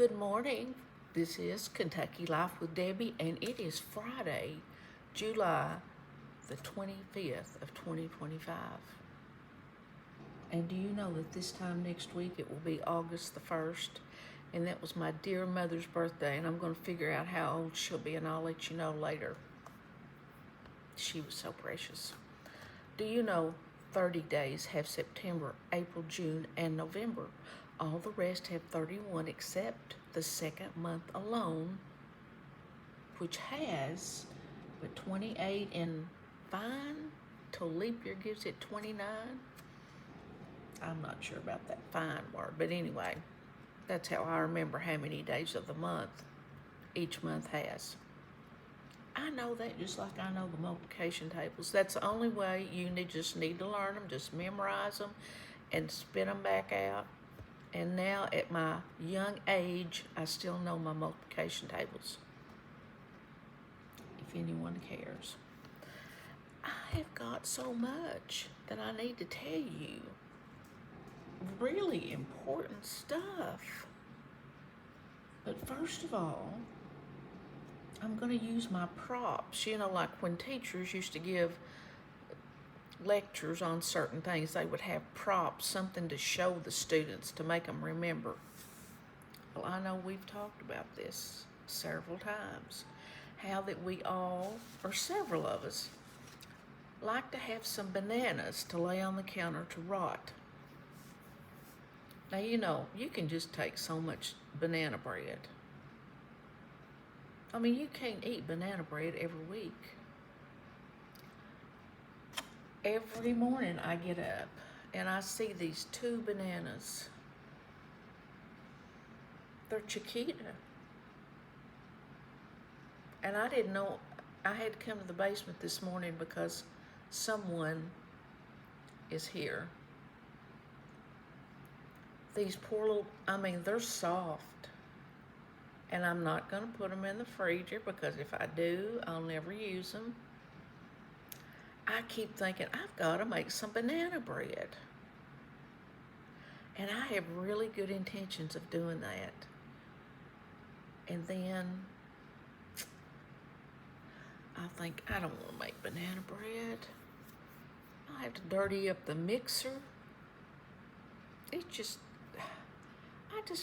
Good morning. This is Kentucky Life with Debbie, and it is Friday, July the 25th of 2025. And do you know that this time next week it will be August the 1st? And that was my dear mother's birthday, and I'm going to figure out how old she'll be, and I'll let you know later. She was so precious. Do you know 30 days have September, April, June, and November? All the rest have 31 except the second month alone, which has but 28 in fine till leap year gives it 29. I'm not sure about that fine word, but anyway, that's how I remember how many days of the month each month has. I know that just like I know the multiplication tables. That's the only way. You just need to learn them, just memorize them and spit them back out. And now at my young age, I still know my multiplication tables, if anyone cares. I have got so much that I need to tell you. Really important stuff. But first of all, I'm going to use my props. You know, like when teachers used to give lectures on certain things, they would have props, something to show the students to make them remember. Well, I know we've talked about this several times, how that we all, or several of us, like to have some bananas to lay on the counter to rot. Now, you know, you can just take so much banana bread. I mean, you can't eat banana bread every week. Every morning I get up and I see these 2 bananas. They're Chiquita. And I didn't know. I had to come to the basement this morning because someone is here. These poor little, I mean, they're soft. And I'm not going to put them in the freezer because if I do, I'll never use them. I keep thinking, I've got to make some banana bread. And I have really good intentions of doing that. And then I think, I don't want to make banana bread. I have to dirty up the mixer. I just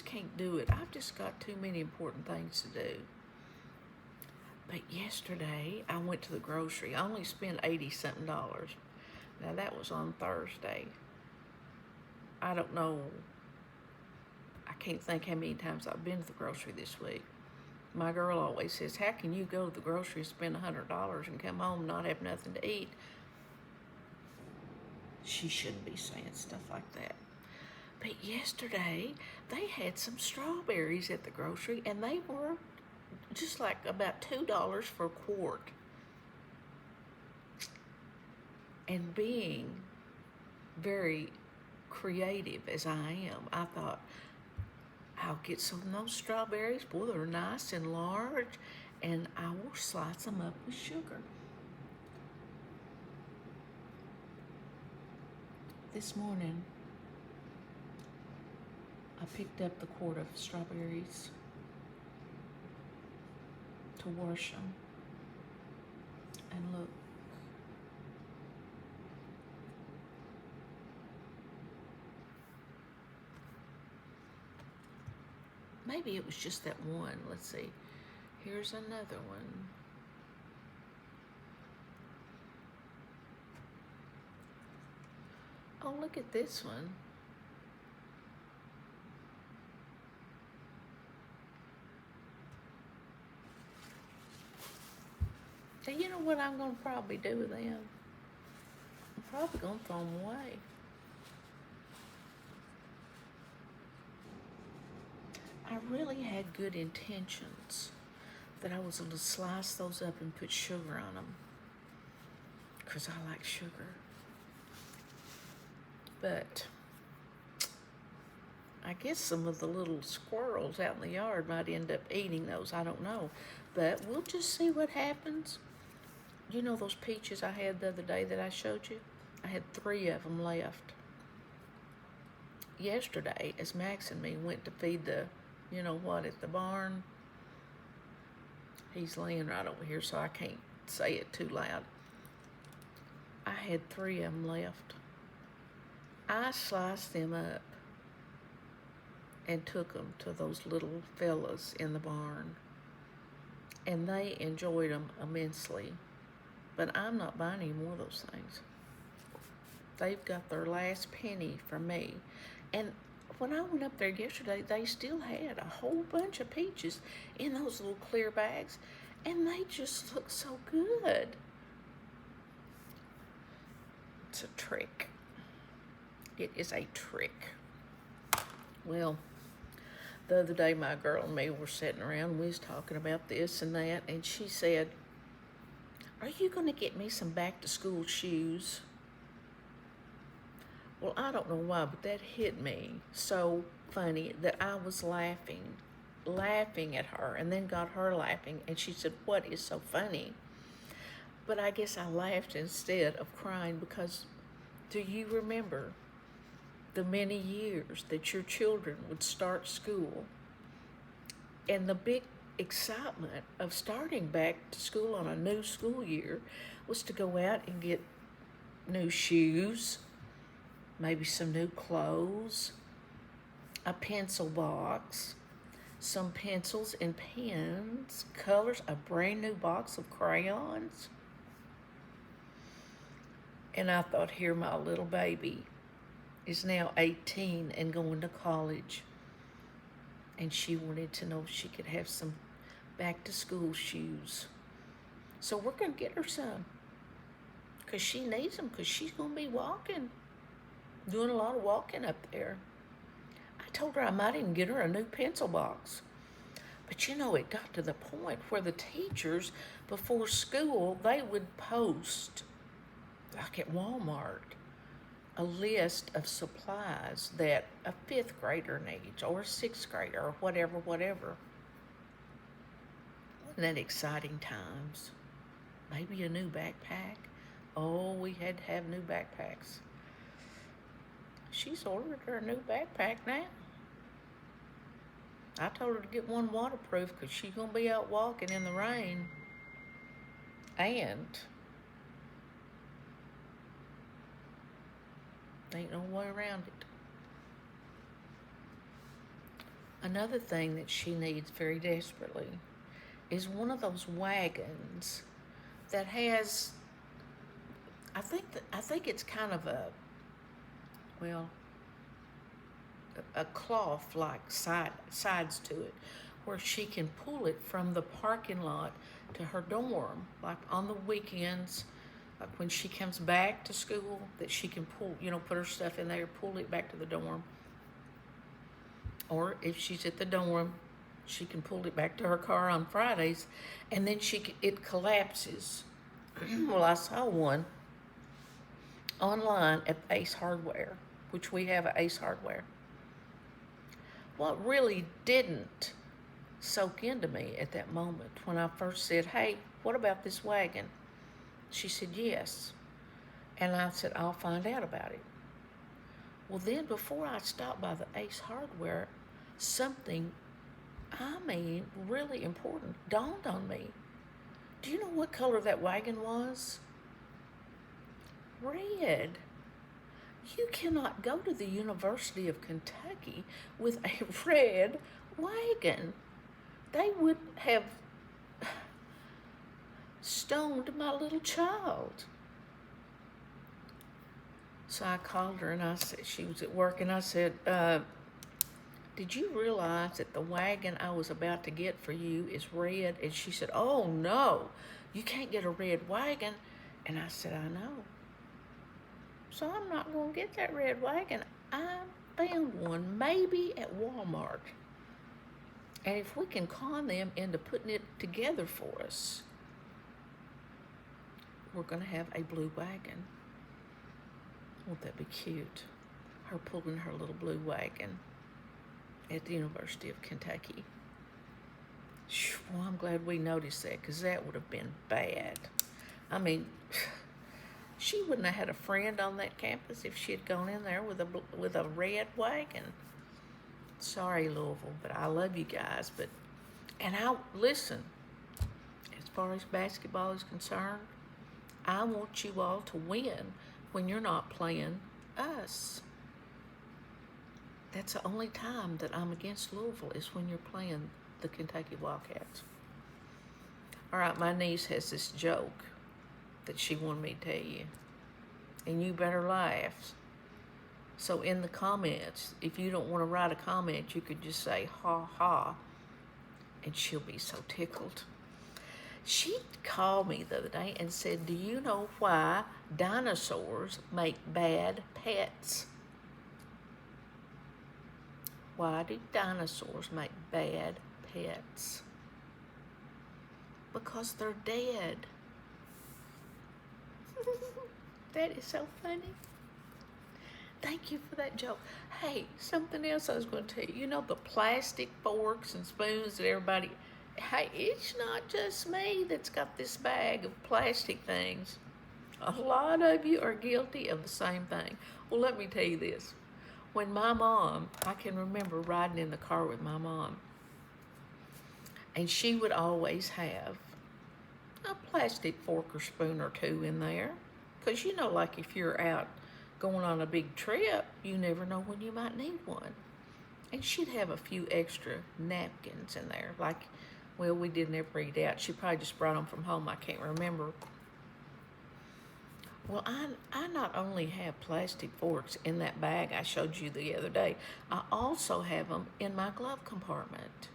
can't do it. I've just got too many important things to do. But yesterday, I went to the grocery. I only spent $80-something. Now, that was on Thursday. I don't know. I can't think how many times I've been to the grocery this week. My girl always says, how can you go to the grocery and spend $100 and come home and not have nothing to eat? She shouldn't be saying stuff like that. But yesterday, they had some strawberries at the grocery, and they were just like about $2 for a quart. And being very creative as I am, I thought, I'll get some of those strawberries. Boy, they're nice and large, and I will slice them up with sugar. This morning, I picked up the quart of strawberries to wash them. And look. Maybe it was just that one. Let's see. Here's another one. Oh, look at this one. And you know what I'm going to probably do with them? I'm probably going to throw them away. I really had good intentions that I was going to slice those up and put sugar on them because I like sugar. But I guess some of the little squirrels out in the yard might end up eating those. I don't know. But we'll just see what happens. You know those peaches I had the other day that I showed you? I had 3 of them left. Yesterday, as Max and me went to feed the You know what, at the barn, he's laying right over here, so I can't say it too loud. I had 3 of them left. I sliced them up and took them to those little fellas in the barn, and they enjoyed them immensely. But I'm not buying any more of those things. They've got their last penny from me. And when I went up there yesterday, they still had a whole bunch of peaches in those little clear bags, and they just look so good. It's a trick. It is a trick. Well, the other day my girl and me were sitting around and we was talking about this and that, and she said, "Are you going to get me some back to school shoes?" Well, I don't know why, but that hit me so funny that I was laughing at her, and then got her laughing, and she said, "What is so funny?" But I guess I laughed instead of crying, because do you remember the many years that your children would start school, and the big excitement of starting back to school on a new school year was to go out and get new shoes, maybe some new clothes, a pencil box, some pencils and pens, colors, a brand new box of crayons. And I thought, here my little baby is now 18 and going to college, and she wanted to know if she could have some back to school shoes. So we're going to get her some, because she needs them, because she's going to be doing a lot of walking up there. I told her I might even get her a new pencil box. But you know, it got to the point where the teachers, before school, they would post, like at Walmart, a list of supplies that a 5th grader needs, or a 6th grader, or whatever. Wasn't that exciting times? Maybe a new backpack. Oh, we had to have new backpacks. She's ordered her a new backpack now. I told her to get one waterproof, because she's going to be out walking in the rain. And ain't no way around it. Another thing that she needs very desperately is one of those wagons that has, I think it's kind of a cloth like sides to it, where she can pull it from the parking lot to her dorm, like on the weekends, like when she comes back to school, that she can pull, put her stuff in there, pull it back to the dorm. Or if she's at the dorm, she can pull it back to her car on Fridays, and then it collapses. Well, I saw one online at Ace Hardware, which we have at Ace Hardware. What really didn't soak into me at that moment, when I first said, "Hey, what about this wagon?" She said, "Yes." And I said, "I'll find out about it." Well, then before I stopped by the Ace Hardware, something, really important dawned on me. Do you know what color that wagon was? Red. You cannot go to the University of Kentucky with a red wagon. They would have stoned my little child. So I called her, and I said, she was at work, and I said, "Did you realize that the wagon I was about to get for you is red?" And she said, "Oh no, you can't get a red wagon." And I said, "I know. So I'm not going to get that red wagon. I found one, maybe at Walmart. And if we can con them into putting it together for us, we're going to have a blue wagon." Won't that be cute? Her pulling her little blue wagon at the University of Kentucky. Well, I'm glad we noticed that, because that would have been bad. She wouldn't have had a friend on that campus if she had gone in there with a red wagon. Sorry, Louisville, but I love you guys. And listen, as far as basketball is concerned, I want you all to win when you're not playing us. That's the only time that I'm against Louisville is when you're playing the Kentucky Wildcats. All right, my niece has this joke that she wanted me to tell you, and you better laugh. So in the comments, if you don't want to write a comment, you could just say, ha ha, and she'll be so tickled. She called me the other day and said, do you know why dinosaurs make bad pets? Why do dinosaurs make bad pets? Because they're dead. That is so funny. Thank you for that joke. Hey, something else I was going to tell you. You know the plastic forks and spoons that everybody... Hey, it's not just me that's got this bag of plastic things. A lot of you are guilty of the same thing. Well, let me tell you this. When my mom, I can remember riding in the car with my mom, and she would always have a plastic fork or spoon or two in there. Because, you know, like if you're out going on a big trip, you never know when you might need one. And she'd have a few extra napkins in there. Like, well, we didn't ever eat out. She probably just brought them from home. I can't remember. Well, I not only have plastic forks in that bag I showed you the other day, I also have them in my glove compartment.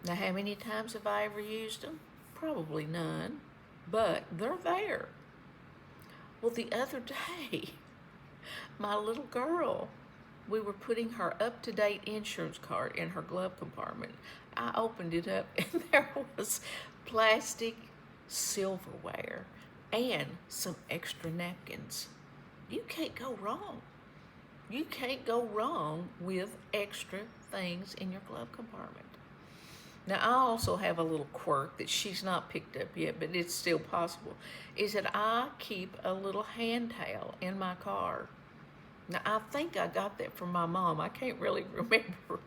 Now, how many times have I ever used them? Probably none, but they're there. Well, the other day, my little girl, we were putting her up-to-date insurance card in her glove compartment. I opened it up, and there was plastic silverware and some extra napkins. You can't go wrong. You can't go wrong with extra things in your glove compartment. Now, I also have a little quirk that she's not picked up yet, but it's still possible, is that I keep a little hand towel in my car. Now, I think I got that from my mom. I can't really remember.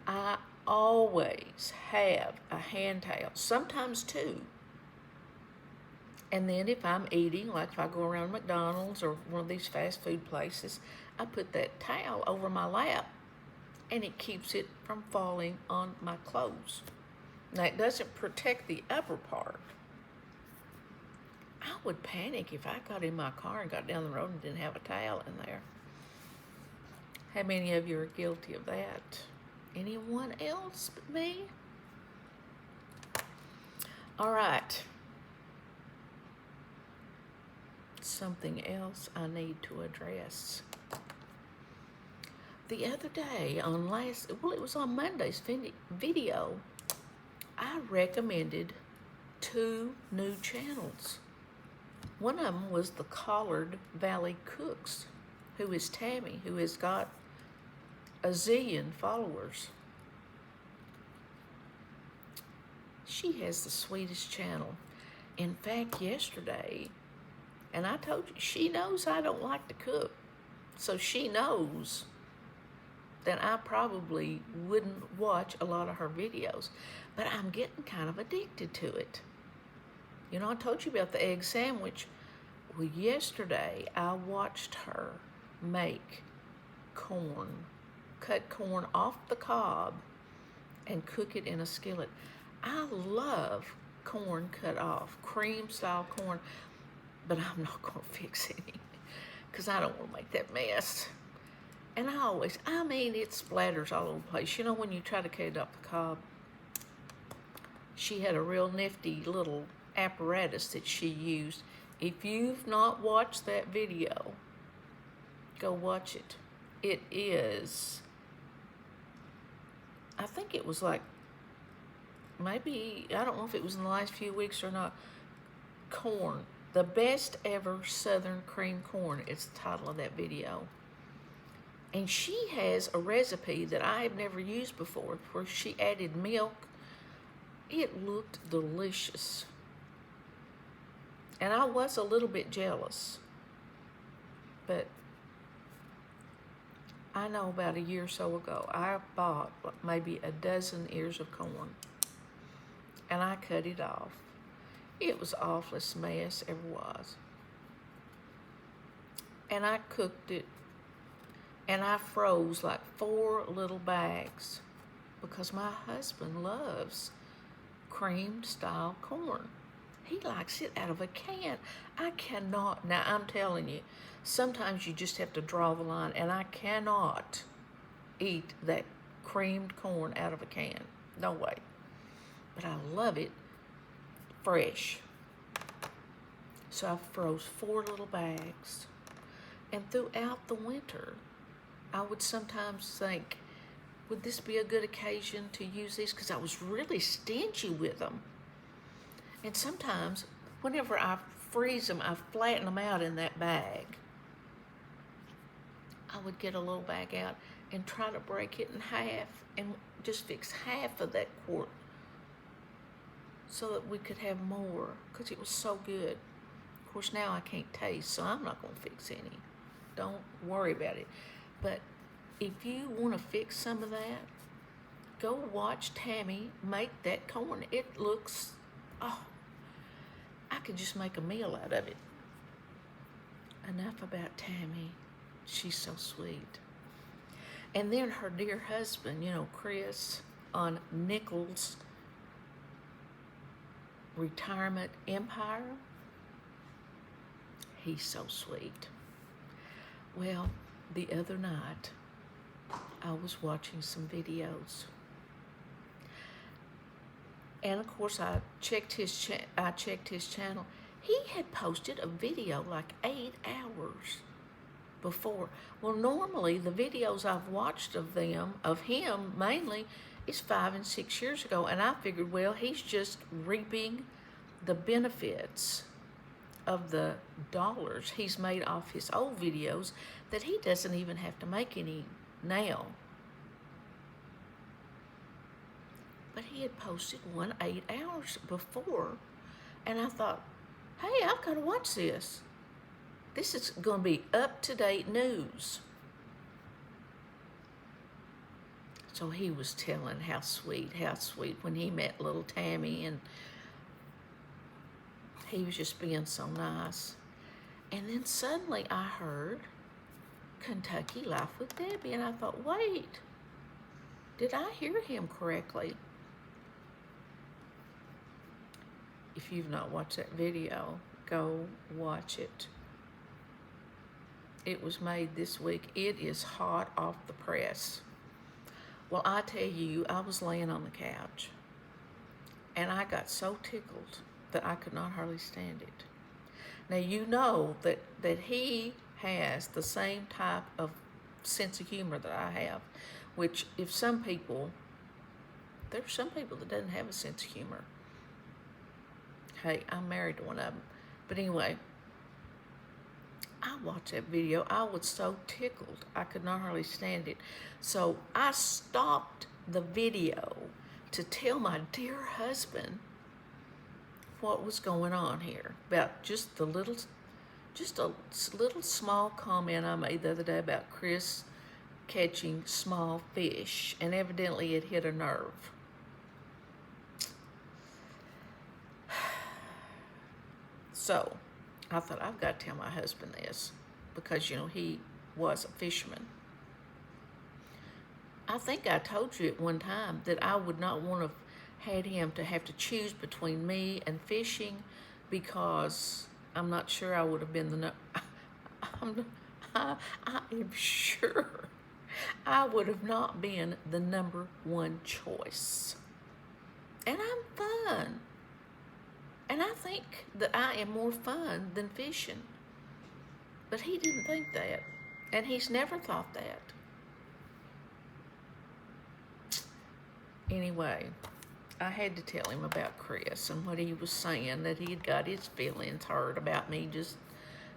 I always have a hand towel, sometimes two. And then if I'm eating, like if I go around McDonald's or one of these fast food places, I put that towel over my lap, and it keeps it from falling on my clothes. Now, it doesn't protect the upper part. I would panic if I got in my car and got down the road and didn't have a towel in there. How many of you are guilty of that? Anyone else but me? All right. Something else I need to address. The other day it was on Monday's video, I recommended 2 new channels. One of them was the Collard Valley Cooks, who is Tammy, who has got a zillion followers. She has the sweetest channel. In fact, yesterday, and I told you, she knows I don't like to cook, so she knows that I probably wouldn't watch a lot of her videos, but I'm getting kind of addicted to it. You know, I told you about the egg sandwich. Well, yesterday I watched her make corn, cut corn off the cob and cook it in a skillet. I love corn cut off, cream style corn, but I'm not gonna fix any because I don't want to make that mess. And it splatters all over the place. You know, when you try to cut it off the cob, she had a real nifty little apparatus that she used. If you've not watched that video, go watch it. It is, I think it was like, maybe, I don't know if it was in the last few weeks or not, corn. The best ever Southern cream corn is the title of that video. And she has a recipe that I have never used before where she added milk. It looked delicious. And I was a little bit jealous. But I know about a year or so ago, I bought maybe a dozen ears of corn, and I cut it off. It was the awfulest mess ever was. And I cooked it, and I froze like 4 little bags because my husband loves creamed style corn. He likes it out of a can. I cannot. Now, I'm telling you, sometimes you just have to draw the line, and I cannot eat that creamed corn out of a can. No way. But I love it fresh. So I froze 4 little bags. And throughout the winter, I would sometimes think, would this be a good occasion to use these? Because I was really stingy with them. And sometimes, whenever I freeze them, I flatten them out in that bag. I would get a little bag out and try to break it in half and just fix half of that quart so that we could have more, because it was so good. Of course, now I can't taste, so I'm not going to fix any. Don't worry about it. But if you want to fix some of that, go watch Tammy make that corn. It looks, oh, I could just make a meal out of it. Enough about Tammy. She's so sweet. And then her dear husband, Chris, on Nichols' retirement empire. He's so sweet. Well, the other night, I was watching some videos. And of course, I checked his channel. He had posted a video like 8 hours before. Well, normally the videos I've watched of him mainly, is 5 and 6 years ago. And I figured, well, he's just reaping the benefits of the dollars he's made off his old videos that he doesn't even have to make any now. But he had posted one 8 hours before, and I thought, hey, I've got to watch this. This is going to be up-to-date news. So he was telling how sweet, when he met little Tammy, and he was just being so nice. And then suddenly I heard Kentucky Life with Debbie, and I thought, wait, did I hear him correctly? If you've not watched that video, go watch it. It was made this week. It is hot off the press. Well, I tell you, I was laying on the couch, and I got so tickled that I could not hardly stand it. Now, you know that he has the same type of sense of humor that I have, which there's some people that doesn't have a sense of humor. Hey, I'm married to one of them. But anyway, I watched that video. I was so tickled. I could not hardly stand it. So I stopped the video to tell my dear husband what was going on here about just a little small comment I made the other day about Chris catching small fish, and evidently it hit a nerve. So I thought, I've got to tell my husband this, because, he was a fisherman. I think I told you at one time that I would not want to have had him to have to choose between me and fishing, because I'm not sure I would have been I am sure I would have not been the number one choice. And I'm fun. And I think that I am more fun than fishing. But he didn't think that. And he's never thought that. Anyway, I had to tell him about Chris and what he was saying, that he'd got his feelings hurt about me just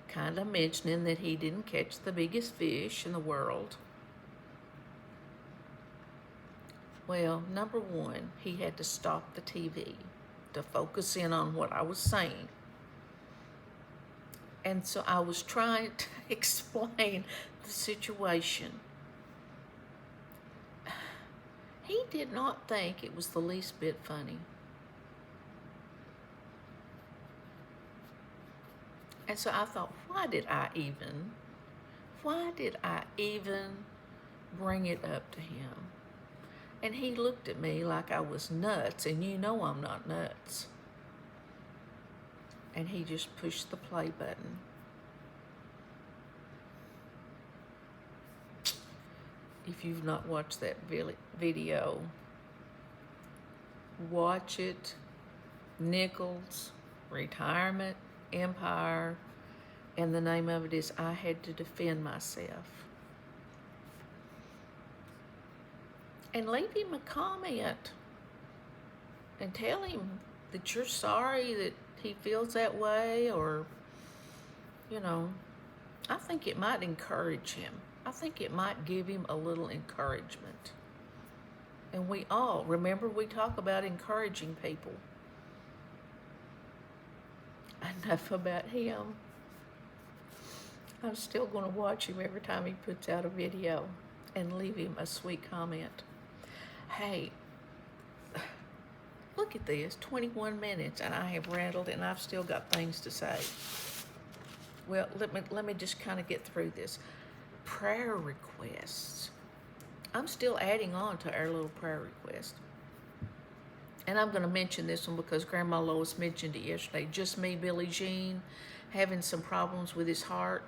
kind of mentioning that he didn't catch the biggest fish in the world. Well, number one, he had to stop the TV to focus in on what I was saying. And so I was trying to explain the situation. He did not think it was the least bit funny. And so I thought, why did I even bring it up to him? And he looked at me like I was nuts, and you know I'm not nuts. And he just pushed the play button. If you've not watched that video, watch it. Nichols, Retirement Empire, and the name of it is I Had to Defend Myself. And leave him a comment and tell him that you're sorry that he feels that way, or, you know, I think it might encourage him. I think it might give him a little encouragement. And we all, remember, we talk about encouraging people. Enough about him. I'm still going to watch him every time he puts out a video and leave him a sweet comment. Hey, look at this, 21 minutes, and I have rattled, and I've still got things to say. Well, let me just kind of get through this. Prayer requests. I'm still adding on to our little prayer request. And I'm going to mention this one because Grandma Lois mentioned it yesterday. Just me, Billie Jean, having some problems with his heart.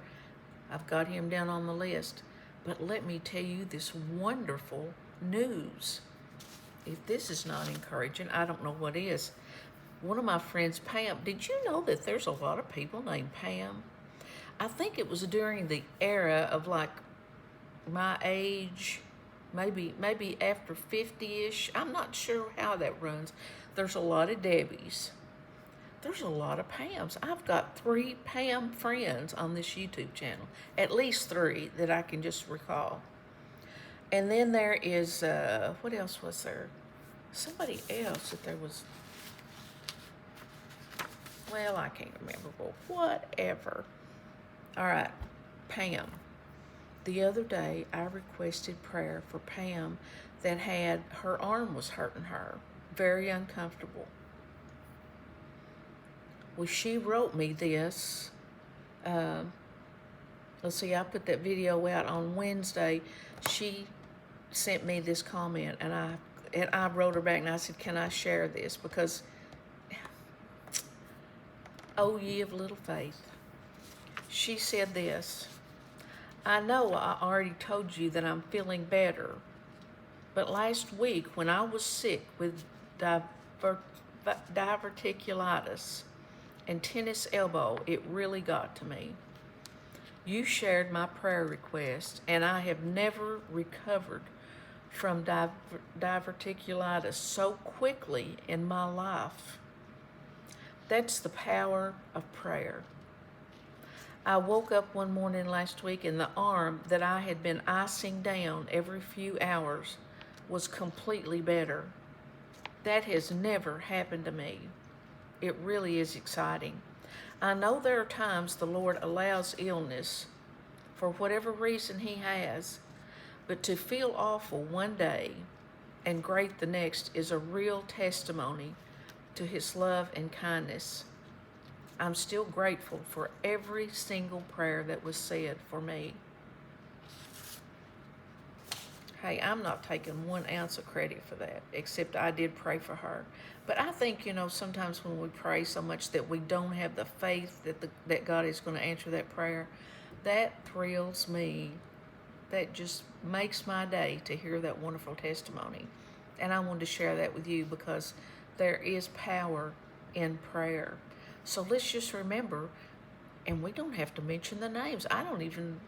I've got him down on the list. But let me tell you this wonderful news. If this is not encouraging, I don't know what is. One of my friends, Pam, did you know that there's a lot of people named Pam? I think it was during the era of like my age, maybe after 50-ish. I'm not sure how that runs. There's a lot of Debbies. There's a lot of Pams. I've got 3 Pam friends on this YouTube channel. At least 3 that I can just recall. And then there is, what else was there? Somebody else that there was, well, I can't remember, but whatever. All right, Pam. The other day, I requested prayer for Pam that had, her arm was hurting her, very uncomfortable. Well, she wrote me this. Let's see, I put that video out on Wednesday. She sent me this comment, and I wrote her back, and I said, can I share this? Because, oh, ye of little faith. She said this: I know I already told you that I'm feeling better, but last week when I was sick with diverticulitis and tennis elbow, it really got to me. You shared my prayer request, and I have never recovered from diverticulitis so quickly in my life. That's the power of prayer. I woke up one morning last week and the arm that I had been icing down every few hours was completely better. That has never happened to me. It really is exciting. I know there are times the Lord allows illness for whatever reason He has, but to feel awful one day and great the next is a real testimony to His love and kindness. I'm still grateful for every single prayer that was said for me. Hey, I'm not taking 1 ounce of credit for that, except I did pray for her. But I think, you know, sometimes when we pray so much that we don't have the faith that God is going to answer that prayer, that thrills me. That just makes my day to hear that wonderful testimony. And I wanted to share that with you because there is power in prayer. So let's just remember, and we don't have to mention the names. I don't even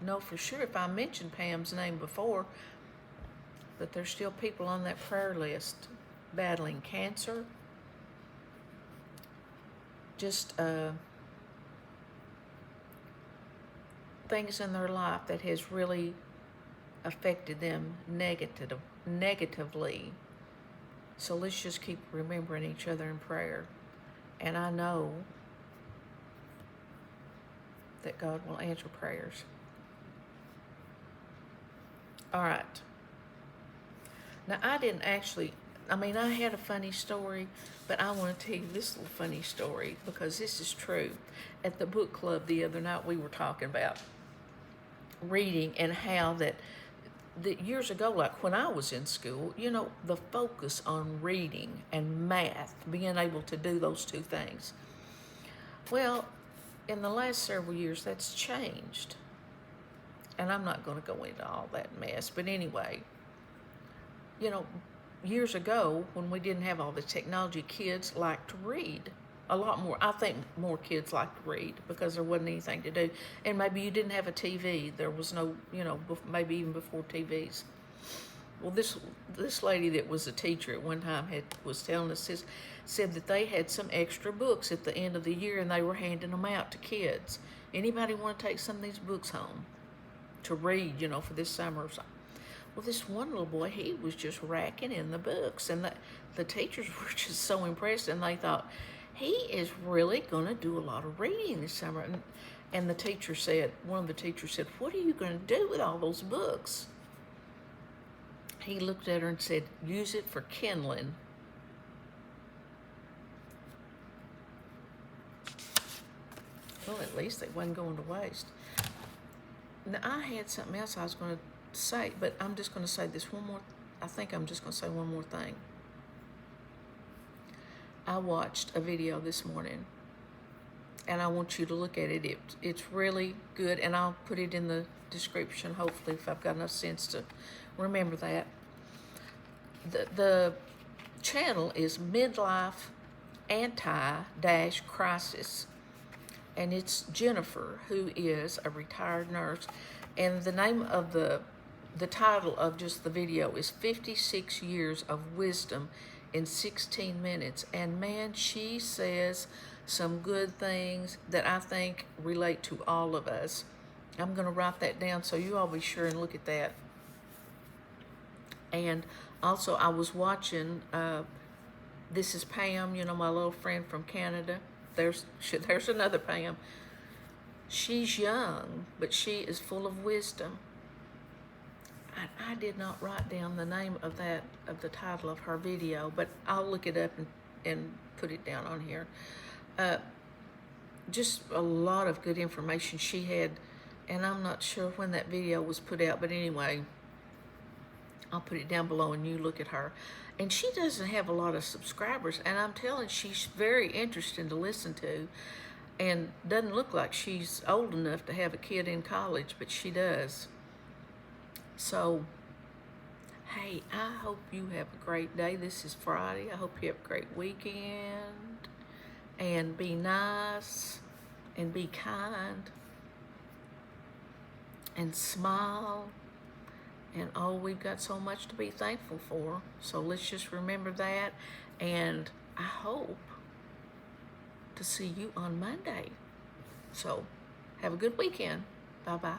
know for sure if I mentioned Pam's name before, but there's still people on that prayer list battling cancer, just things in their life that has really affected them negatively. So let's just keep remembering each other in prayer. And I know that God will answer prayers. All right. Now, I didn't actually, I mean, I had a funny story, but I want to tell you this little funny story because this is true. At the book club the other night, we were talking about reading and how that years ago, like when I was in school, you know, the focus on reading and math, being able to do those two things. Well, in the last several years, that's changed. And I'm not going to go into all that mess, but anyway, you know, years ago, when we didn't have all the technology, kids liked to read a lot more. I think more kids liked to read because there wasn't anything to do. And maybe you didn't have a TV. There was no, you know, maybe even before TVs. Well, this lady that was a teacher at one time was telling us this, said that they had some extra books at the end of the year and they were handing them out to kids. Anybody want to take some of these books home to read, you know, for this summer or something? Well, this one little boy, he was just racking in the books, and the teachers were just so impressed, and they thought, he is really going to do a lot of reading this summer. And the teacher said, one of the teachers said, what are you going to do with all those books? He looked at her and said, use it for kindling. Well, at least they wasn't going to waste. Now, I had something else I was going to say, but I'm just going to say this one more. I think I'm just going to say one more thing. I watched a video this morning, and I want you to look at it. It's really good, and I'll put it in the description, hopefully, if I've got enough sense to remember that. The channel is Midlife Anti-Crisis, and it's Jennifer, who is a retired nurse, and the name of the title of just the video is 56 Years of Wisdom in 16 Minutes. And man, she says some good things that I think relate to all of us. I'm going to write that down so you all be sure and look at that. And also, I was watching, this is Pam, you know, my little friend from Canada. There's another Pam. She's young, but she is full of wisdom. I did not write down the name of the title of her video, but I'll look it up and put it down on here. Just a lot of good information she had, and I'm not sure when that video was put out, but anyway, I'll put it down below and you look at her. And she doesn't have a lot of subscribers, and I'm telling you, she's very interesting to listen to, and doesn't look like she's old enough to have a kid in college, but she does. So, hey, I hope you have a great day. This is Friday. I hope you have a great weekend. And be nice and be kind and smile. And oh, we've got so much to be thankful for. So let's just remember that. And I hope to see you on Monday. So have a good weekend. Bye-bye.